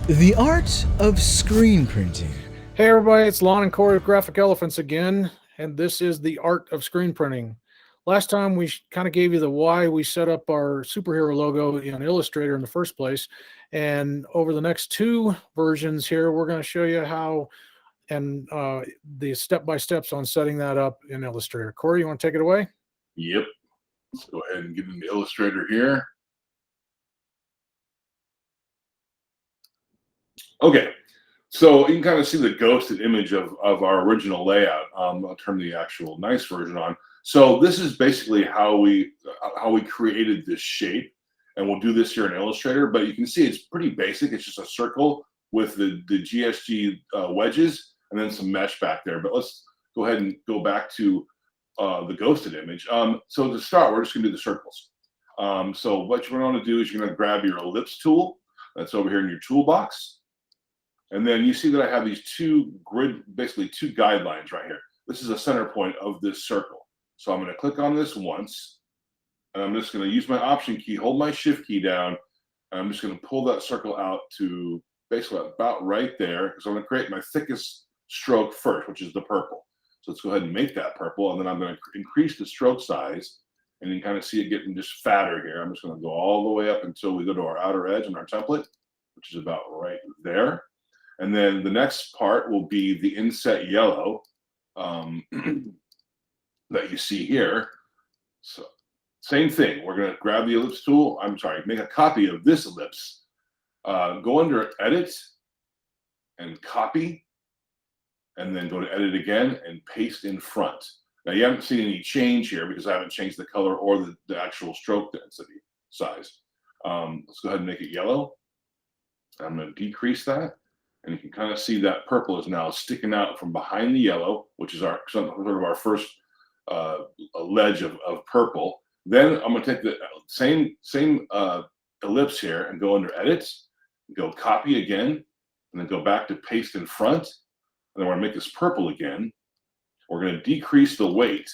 The art of screen printing. Hey everybody, it's Lon and Corey with Graphic Elephants again, and this is the art of screen printing. Last time we kind of gave you the why we set up our superhero logo in Illustrator in the first place, and over the next two versions here, we're going to show you how and the step-by-steps on setting that up in Illustrator. Corey, you want to take it away? Yep. Let's go ahead and get into Illustrator here. Okay, so you can kind of see the ghosted image of our original layout. I'll turn the actual nice version on. So this is basically how we created this shape, and we'll do this here in Illustrator. But you can see it's pretty basic. It's just a circle with the GSG wedges and then some mesh back there. But let's go ahead and go back to the ghosted image. So to start, we're just going to do the circles. So what you're going to do is you're going to grab your ellipse tool. That's over here in your toolbox. And then you see that I have these basically two guidelines right here. This is a center point of this circle. So I'm going to click on this once, and I'm just going to use my Option key, hold my Shift key down, and I'm just going to pull that circle out to basically about right there, because I'm going to create my thickest stroke first, which is the purple. So let's go ahead and make that purple, and then I'm going to increase the stroke size, and you can kind of see it getting just fatter here. I'm just going to go all the way up until we go to our outer edge on our template, which is about right there. And then the next part will be the Inset Yellow that you see here. So same thing. We're going to grab the ellipse tool. Make a copy of this ellipse. Go under Edit and Copy, and then go to Edit again and paste in front. Now you haven't seen any change here because I haven't changed the color or the actual stroke density size. Let's go ahead and make it yellow. I'm going to decrease that. And you can kind of see that purple is now sticking out from behind the yellow, which is sort of our first ledge of purple. Then I'm going to take the same ellipse here and go under Edit, go Copy again, and then go back to Paste in front. And then we're going to make this purple again. We're going to decrease the weight,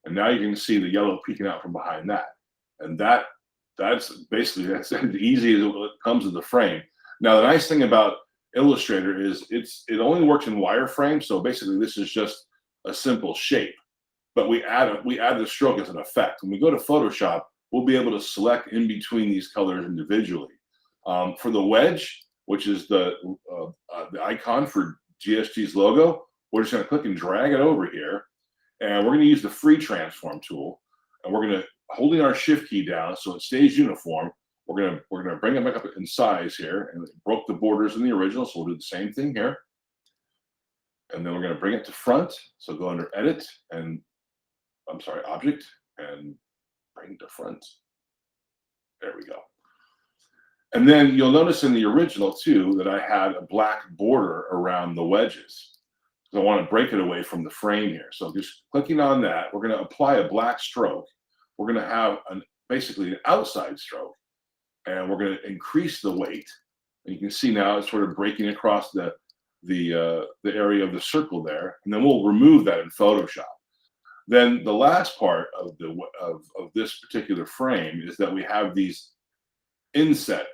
and now you can see the yellow peeking out from behind that. And that's basically as easy as it comes to the frame. Now the nice thing about Illustrator is it only works in wireframe, so basically this is just a simple shape, but we add the stroke as an effect. When we go to Photoshop, we'll be able to select in between these colors individually. For the wedge, which is the icon for GSG's logo, we're just going to click and drag it over here, and we're going to use the free transform tool, and we're going to holding our Shift key down so it stays uniform. We're gonna bring it back up in size here, and it broke the borders in the original, so we'll do the same thing here. And then we're gonna bring it to front. So go under Edit and Object, and bring to front. There we go. And then you'll notice in the original too that I had a black border around the wedges. So I want to break it away from the frame here. So just clicking on that, we're gonna apply a black stroke. We're gonna have basically an outside stroke. And we're going to increase the weight. And you can see now it's sort of breaking across the area of the circle there, and then we'll remove that in Photoshop. Then the last part of this particular frame is that we have these inset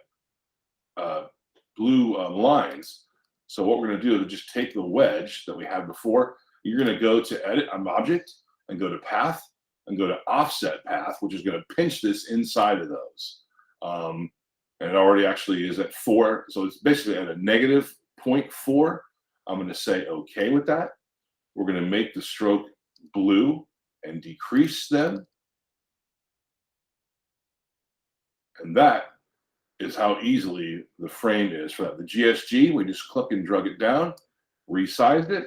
blue lines. So what we're going to do is just take the wedge that we had before. You're going to go to Edit on Object and go to Path and go to Offset Path, which is going to pinch this inside of those. And it already actually is at 4, so it's basically at a negative 0.4. I'm going to say OK with that. We're going to make the stroke blue and decrease them. And that is how easily the frame is for that. The GSG, we just click and drag it down, resized it,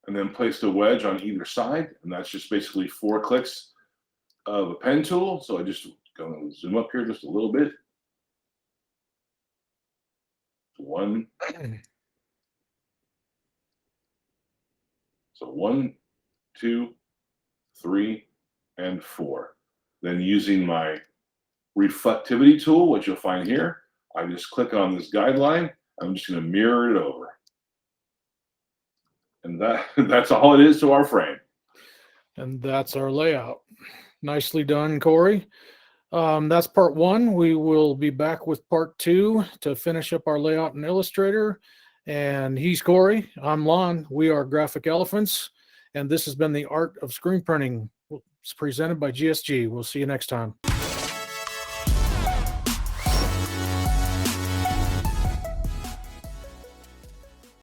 and then placed a wedge on either side. And that's just basically 4 clicks of a pen tool. So I just going to zoom up here just a little bit. 1. So 1, 2, 3, and 4. Then using my Reflectivity Tool, which you'll find here, I just click on this guideline. I'm just going to mirror it over. And that's all it is to our frame. And that's our layout. Nicely done, Corey. That's part one. We will be back with part two to finish up our layout in Illustrator. And he's Corey. I'm Lon. We are Graphic Elephants. And this has been the Art of Screen Printing. It's presented by GSG. We'll see you next time.